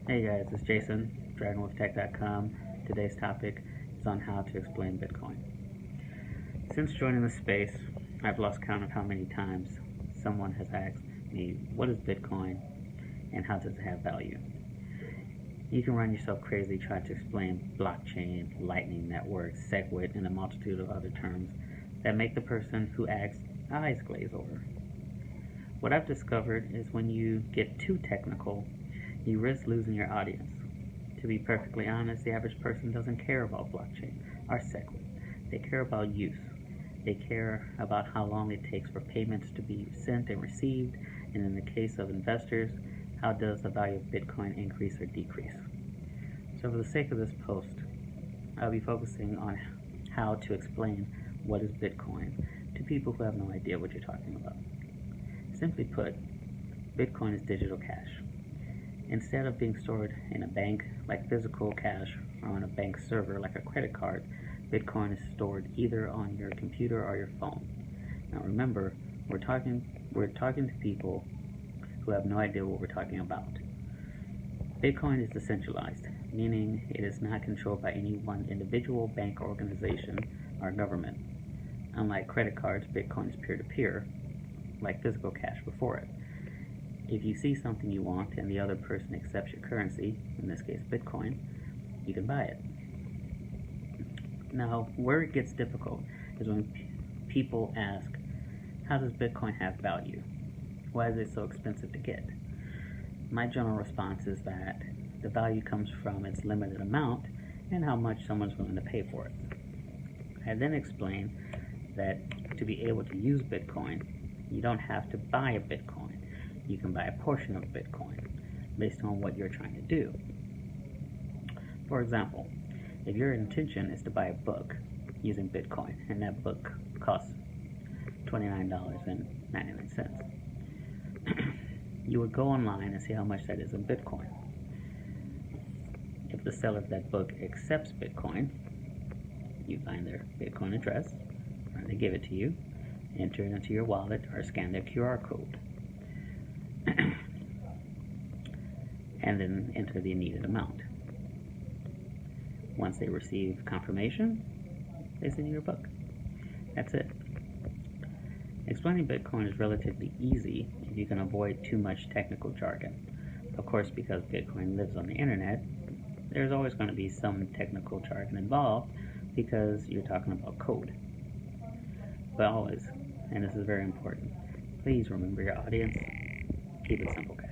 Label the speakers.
Speaker 1: Hey guys, it's Jason, DragonWolfTech.com. Today's topic is on how to explain Bitcoin. Since joining the space, I've lost count of how many times someone has asked me, what is Bitcoin and how does it have value? You can run yourself crazy trying to explain blockchain, lightning network, SegWit, and a multitude of other terms that make the person who asks eyes glaze over. What I've discovered is when you get too technical, you risk losing your audience. To be perfectly honest, the average person doesn't care about blockchain or SegWit. They care about use. They care about how long it takes for payments to be sent and received, and in the case of investors, how does the value of Bitcoin increase or decrease. So for the sake of this post, I'll be focusing on how to explain what is Bitcoin to people who have no idea what you're talking about. Simply put, Bitcoin is digital cash. Instead of being stored in a bank like physical cash or on a bank server like a credit card, Bitcoin is stored either on your computer or your phone. Now remember, we're talking to people who have no idea what we're talking about. Bitcoin is decentralized, meaning it is not controlled by any one individual, bank, organization, or government. Unlike credit cards, Bitcoin is peer-to-peer, like physical cash before it. If you see something you want and the other person accepts your currency, in this case Bitcoin, you can buy it. Now, where it gets difficult is when people ask, how does Bitcoin have value? Why is it so expensive to get? My general response is that the value comes from its limited amount and how much someone's willing to pay for it. I then explain that to be able to use Bitcoin, you don't have to buy a Bitcoin. You can buy a portion of Bitcoin based on what you're trying to do. For example, if your intention is to buy a book using Bitcoin and that book costs $29.99, you would go online and see how much that is in Bitcoin. If the seller of that book accepts Bitcoin, you find their Bitcoin address, or they give it to you, enter it into your wallet, or scan their QR code. And then enter the needed amount. Once they receive confirmation, they send you your book. That's it. Explaining Bitcoin is relatively easy if you can avoid too much technical jargon. Of course, because Bitcoin lives on the internet, there's always going to be some technical jargon involved because you're talking about code. But always, and this is very important, please remember your audience. Keep it simple, guys.